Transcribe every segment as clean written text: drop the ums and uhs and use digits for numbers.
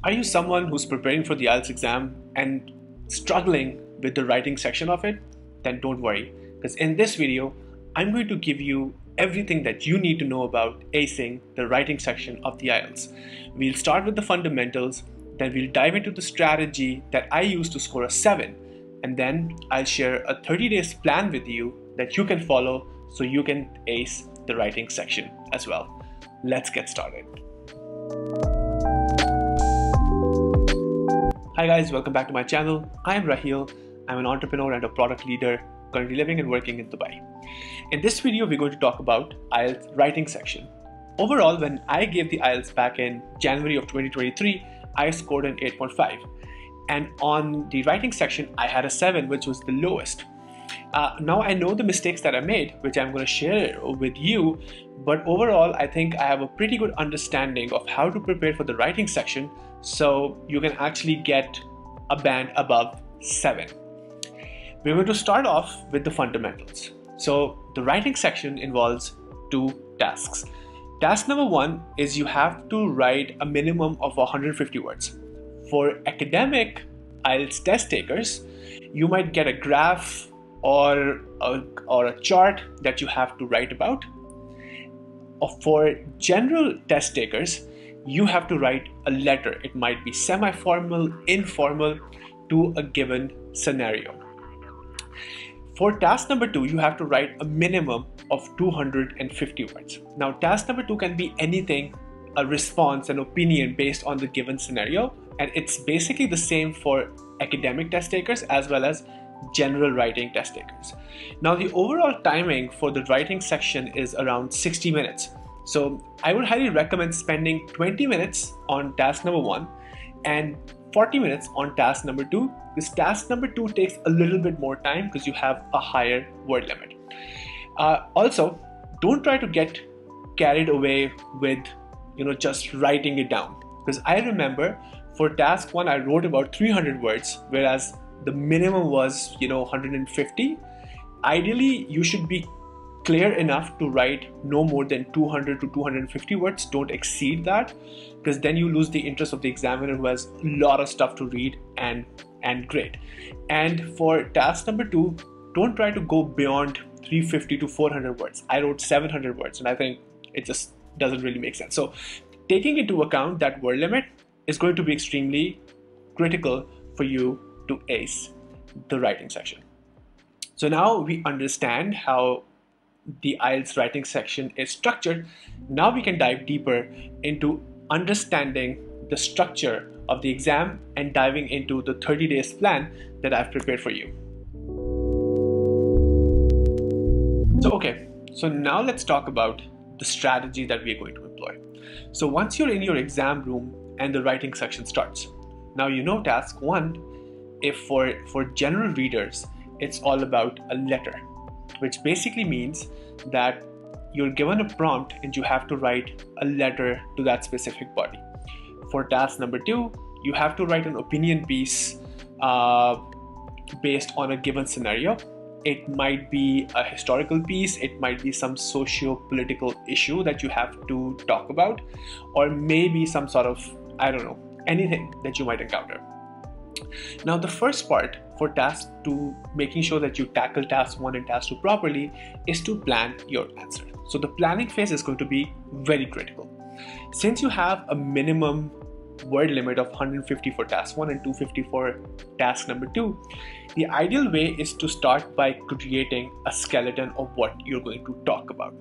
Are you someone who's preparing for the IELTS exam and struggling with the writing section of it? Then don't worry, because in this video, I'm going to give you everything that you need to know about acing the writing section of the IELTS. We'll start with the fundamentals, then we'll dive into the strategy that I use to score a 7, and then I'll share a 30 days plan with you that you can follow so you can ace the writing section as well. Let's get started. Hi guys, welcome back to my channel. I am Raheel. I'm an entrepreneur and a product leader currently living and working in Dubai. In this video, we're going to talk about IELTS writing section. Overall, when I gave the IELTS back in January of 2023, I scored an 8.5. And on the writing section, I had a 7, which was the lowest. Now I know the mistakes that I made, which I'm going to share with you, but overall I think I have a pretty good understanding of how to prepare for the writing section so you can actually get a band above 7. We're going to start off with the fundamentals. So the writing section involves 2 tasks. Task number 1 is you have to write a minimum of 150 words. For academic IELTS test takers, you might get a graph or a chart that you have to write about. For general test takers, you have to write a letter. It might be semi-formal, informal, to a given scenario. For task number 2, you have to write a minimum of 250 words. Now, task number 2 can be anything, a response, an opinion based on the given scenario, and it's basically the same for academic test takers as well as general writing test takers. Now, the overall timing for the writing section is around 60 minutes. So I would highly recommend spending 20 minutes on task number 1 and 40 minutes on task number 2. This task number 2 takes a little bit more time because you have a higher word limit. Also, don't try to get carried away with just writing it down, because I remember for task 1 I wrote about 300 words, whereas the minimum was 150. Ideally, you should be clear enough to write no more than 200 to 250 words. Don't exceed that, because then you lose the interest of the examiner who has a lot of stuff to read and grade. And for task number 2, don't try to go beyond 350 to 400 words. I wrote 700 words and I think it just doesn't really make sense. So taking into account that word limit is going to be extremely critical for you to ace the writing section. So now we understand how the IELTS writing section is structured. Now we can dive deeper into understanding the structure of the exam and diving into the 30 days plan that I've prepared for you. So now let's talk about the strategy that we are going to employ. So once you're in your exam room and the writing section starts, now you know task 1, if for general readers, it's all about a letter, which basically means that you're given a prompt and you have to write a letter to that specific body. For task number 2, you have to write an opinion piece based on a given scenario. It might be a historical piece, it might be some socio-political issue that you have to talk about, or maybe some sort of, anything that you might encounter. Now, the first part for task 2, making sure that you tackle task 1 and task 2 properly, is to plan your answer. So the planning phase is going to be very critical. Since you have a minimum word limit of 150 for task 1 and 250 for task number 2, the ideal way is to start by creating a skeleton of what you're going to talk about.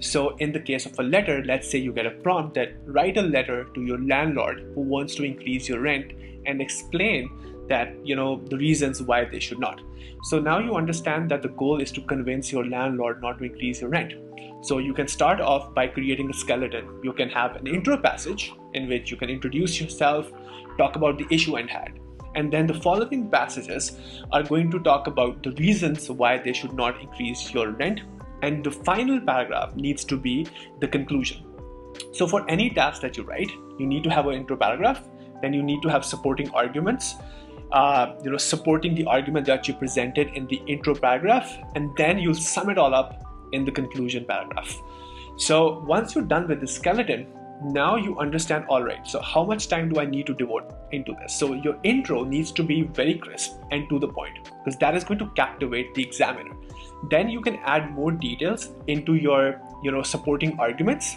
So in the case of a letter, let's say you get a prompt that write a letter to your landlord who wants to increase your rent and explain that the reasons why they should not. So now you understand that the goal is to convince your landlord not to increase your rent. So you can start off by creating a skeleton. You can have an intro passage in which you can introduce yourself, talk about the issue at hand, and then the following passages are going to talk about the reasons why they should not increase your rent, and the final paragraph needs to be the conclusion. So for any task that you write, you need to have an intro paragraph, then you need to have supporting arguments, supporting the argument that you presented in the intro paragraph, and then you'll sum it all up in the conclusion paragraph. So once you're done with the skeleton, Now you understand, all right, so how much time do I need to devote into this? So your intro needs to be very crisp and to the point, because that is going to captivate the examiner. Then you can add more details into your, supporting arguments.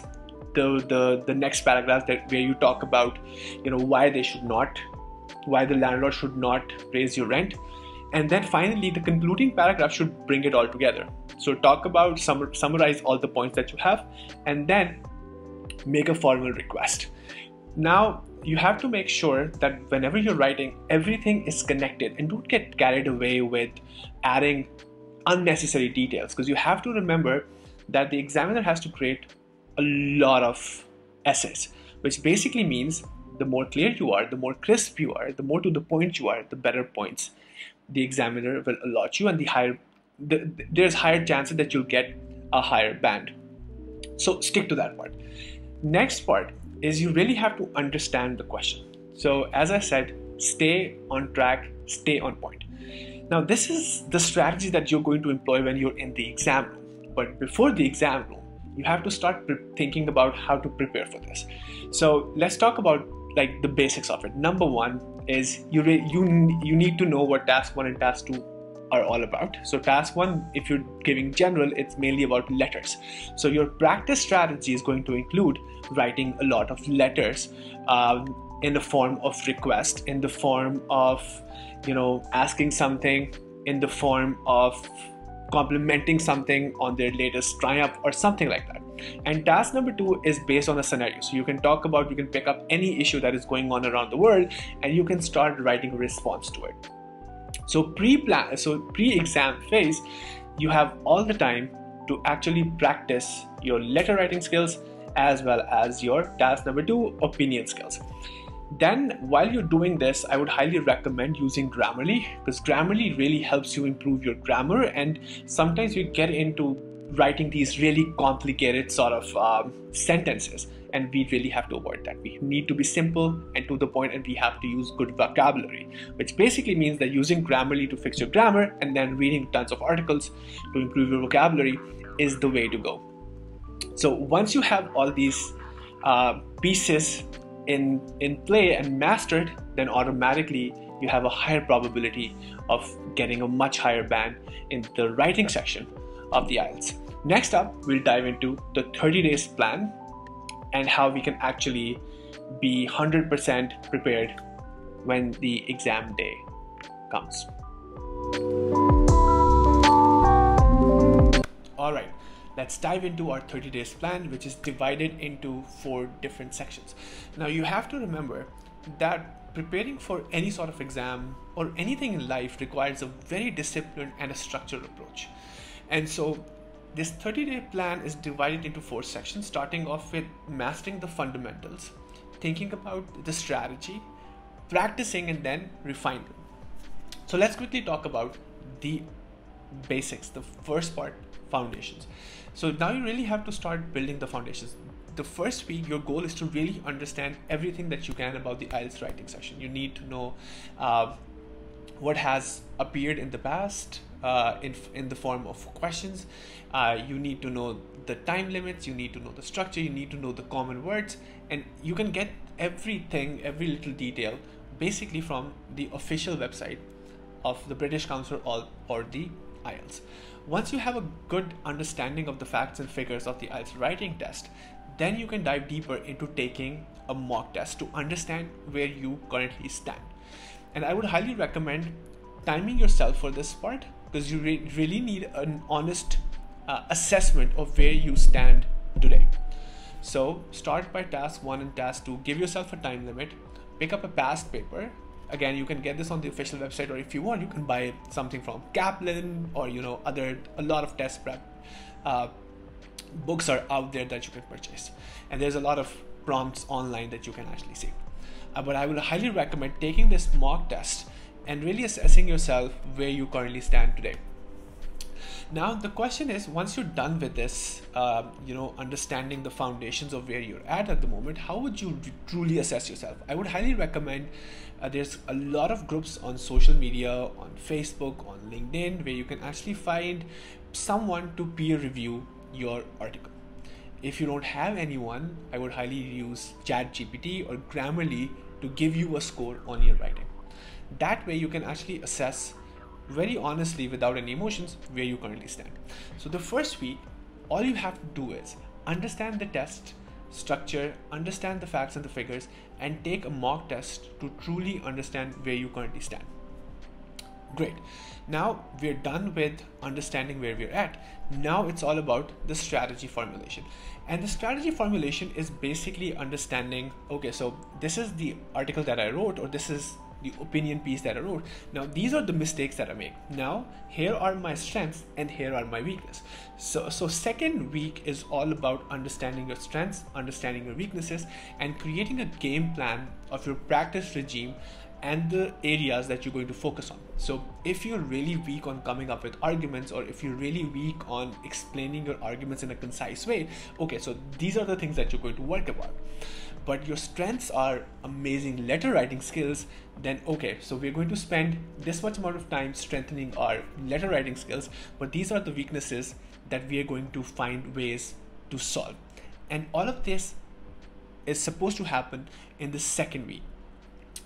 The next paragraph where you talk about, why the landlord should not raise your rent. And then finally, the concluding paragraph should bring it all together. So talk about, summarize all the points that you have, and then make a formal request. Now, you have to make sure that whenever you're writing, everything is connected, and don't get carried away with adding unnecessary details, because you have to remember that the examiner has to create a lot of essays, which basically means the more clear you are, the more crisp you are, the more to the point you are, the better points the examiner will allot you, and there's higher chances that you'll get a higher band. So stick to that part. Next part is you really have to understand the question. So as I said, stay on track, stay on point. Now this is the strategy that you're going to employ when you're in the exam room. But before the exam room, you have to start thinking about how to prepare for this. So let's talk about like the basics of it. Number one is you need to know what task 1 and task 2 are all about. So task 1, if you're giving general, it's mainly about letters. So your practice strategy is going to include writing a lot of letters in the form of request, in the form of asking something, in the form of complimenting something on their latest triumph or something like that. And task number 2 is based on a scenario. So you can pick up any issue that is going on around the world, and you can start writing a response to it. So pre-exam phase, you have all the time to actually practice your letter writing skills as well as your task number 2 opinion skills. Then while you're doing this, I would highly recommend using Grammarly, because Grammarly really helps you improve your grammar, and sometimes you get into writing these really complicated sort of sentences, and we really have to avoid that. We need to be simple and to the point, and we have to use good vocabulary, which basically means that using Grammarly to fix your grammar and then reading tons of articles to improve your vocabulary is the way to go. So once you have all these pieces in play and mastered, then automatically you have a higher probability of getting a much higher band in the writing section of the IELTS. Next up, we'll dive into the 30 days plan and how we can actually be 100% prepared when the exam day comes. All right, let's dive into our 30 days plan, which is divided into 4 different sections. Now you have to remember that preparing for any sort of exam or anything in life requires a very disciplined and a structured approach. And so this 30-day plan is divided into 4 sections, starting off with mastering the fundamentals, thinking about the strategy, practicing, and then refining. So let's quickly talk about the basics, the first part, foundations. So now you really have to start building the foundations. The first week, your goal is to really understand everything that you can about the IELTS writing session. You need to know what has appeared in the past in the form of questions. You need to know the time limits, you need to know the structure, you need to know the common words, and you can get everything, every little detail, basically from the official website of the British Council or the IELTS. Once you have a good understanding of the facts and figures of the IELTS writing test, then you can dive deeper into taking a mock test to understand where you currently stand. And I would highly recommend timing yourself for this part, because you really need an honest assessment of where you stand today. So start by task 1 and task 2, give yourself a time limit, pick up a past paper. Again, you can get this on the official website, or if you want, you can buy something from Kaplan or a lot of test prep books are out there that you can purchase, and there's a lot of prompts online that you can actually see. But I would highly recommend taking this mock test and really assessing yourself where you currently stand today. Now the question is, once you're done with this, understanding the foundations of where you're at the moment, how would you truly assess yourself? I would highly recommend, there's a lot of groups on social media, on Facebook, on LinkedIn, where you can actually find someone to peer review your article. If you don't have anyone, I would highly use ChatGPT or Grammarly to give you a score on your writing. That way you can actually assess very honestly, without any emotions, where you currently stand. So the first week, all you have to do is understand the test structure, understand the facts and the figures, and take a mock test to truly understand where you currently stand. Great. Now we're done with understanding where we're at. Now it's all about the strategy formulation. And the strategy formulation is basically understanding, okay, so this is the article that I wrote, or this is the opinion piece that I wrote. Now these are the mistakes that I make. Now here are my strengths and here are my weaknesses. So second week is all about understanding your strengths, understanding your weaknesses, and creating a game plan of your practice regime and the areas that you're going to focus on. So if you're really weak on coming up with arguments, or if you're really weak on explaining your arguments in a concise way, okay, so these are the things that you're going to work about. But your strengths are amazing letter writing skills, then okay, so we're going to spend this much amount of time strengthening our letter writing skills, but these are the weaknesses that we are going to find ways to solve. And all of this is supposed to happen in the second week.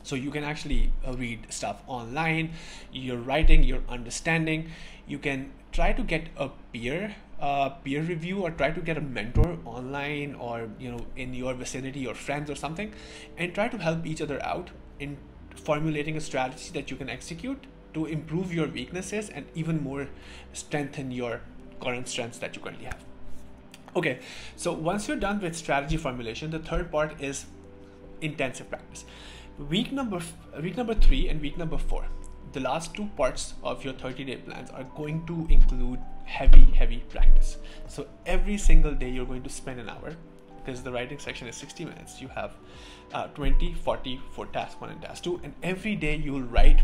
So you can actually read stuff online, you're writing, you're understanding. You can try to get a peer review, or try to get a mentor online, or in your vicinity or friends or something, and try to help each other out in formulating a strategy that you can execute to improve your weaknesses and even more strengthen your current strengths that you currently have. Okay, so once you're done with strategy formulation, the third part is intensive practice. Week number 3 and week number 4, the last 2 parts of your 30-day plans are going to include heavy practice. So every single day you're going to spend an hour, because the writing section is 60 minutes. You have 20, 40 for task 1 and task 2, and every day you will write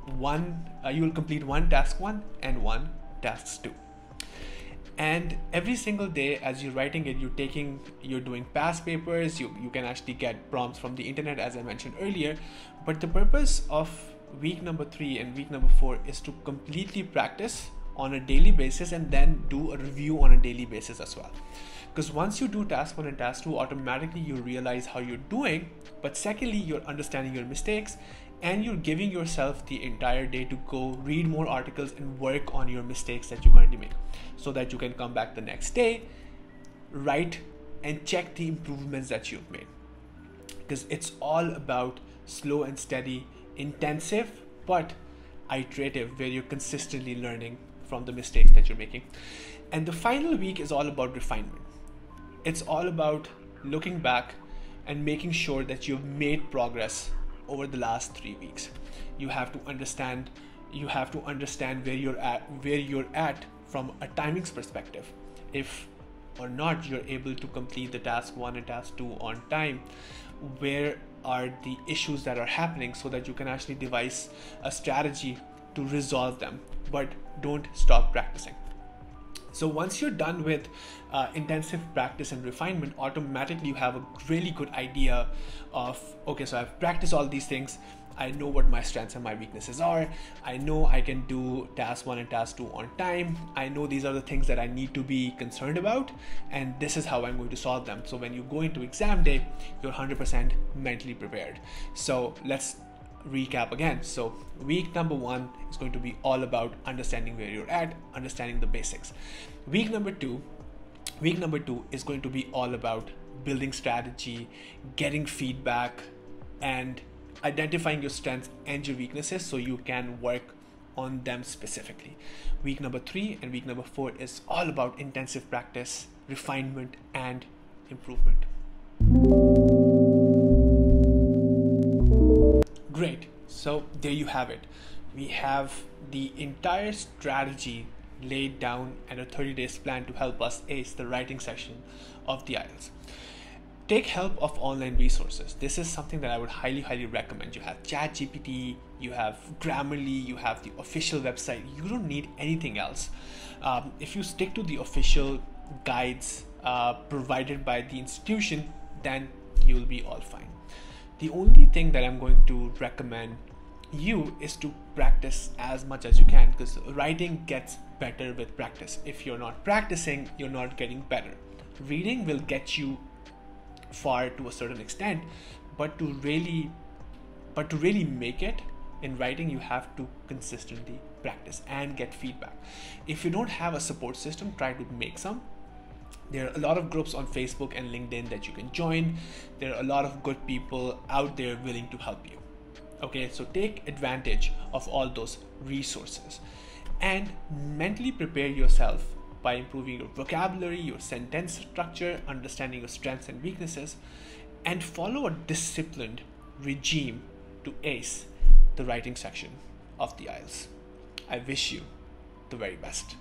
you will complete 1 task 1 and 1 task 2. And every single day as you're writing it, you're doing past papers, you can actually get prompts from the internet, as I mentioned earlier. But the purpose of week number 3 and week number 4 is to completely practice on a daily basis, and then do a review on a daily basis as well. Because once you do task 1 and task 2, automatically you realize how you're doing, but secondly, you're understanding your mistakes, and you're giving yourself the entire day to go read more articles and work on your mistakes that you currently make, so that you can come back the next day, write, and check the improvements that you've made. Because it's all about slow and steady, intensive but iterative, where you're consistently learning from the mistakes that you're making. And the final week is all about refinement. It's all about looking back and making sure that you've made progress over the last 3 weeks. You have to understand where you're at from a timings perspective. If or not you're able to complete the task 1 and task 2 on time, where are the issues that are happening, so that you can actually devise a strategy to resolve them. But don't stop practicing. So once you're done with intensive practice and refinement, automatically you have a really good idea of, okay, so I've practiced all these things. I know what my strengths and my weaknesses are. I know I can do task 1 and task 2 on time. I know these are the things that I need to be concerned about, and this is how I'm going to solve them. So when you go into exam day, you're 100% mentally prepared. So let's recap again. So week number 1 is going to be all about understanding where you're at, understanding the basics. Week number 2 is going to be all about building strategy, getting feedback, and identifying your strengths and your weaknesses so you can work on them specifically. Week number 3 and week number 4 is all about intensive practice, refinement, and improvement. Great. So there you have it. We have the entire strategy laid down and a 30 days plan to help us ace the writing section of the IELTS. Take help of online resources. This is something that I would highly recommend. You have ChatGPT, you have Grammarly, you have the official website. You don't need anything else. If you stick to the official guides provided by the institution, then you'll be all fine. The only thing that I'm going to recommend you is to practice as much as you can, because writing gets better with practice. If you're not practicing, you're not getting better. Reading will get you far to a certain extent, but to really make it in writing, you have to consistently practice and get feedback. If you don't have a support system, try to make some. There are a lot of groups on Facebook and LinkedIn that you can join. There are a lot of good people out there willing to help you. Okay, so take advantage of all those resources and mentally prepare yourself by improving your vocabulary, your sentence structure, understanding your strengths and weaknesses, and follow a disciplined regime to ace the writing section of the IELTS. I wish you the very best.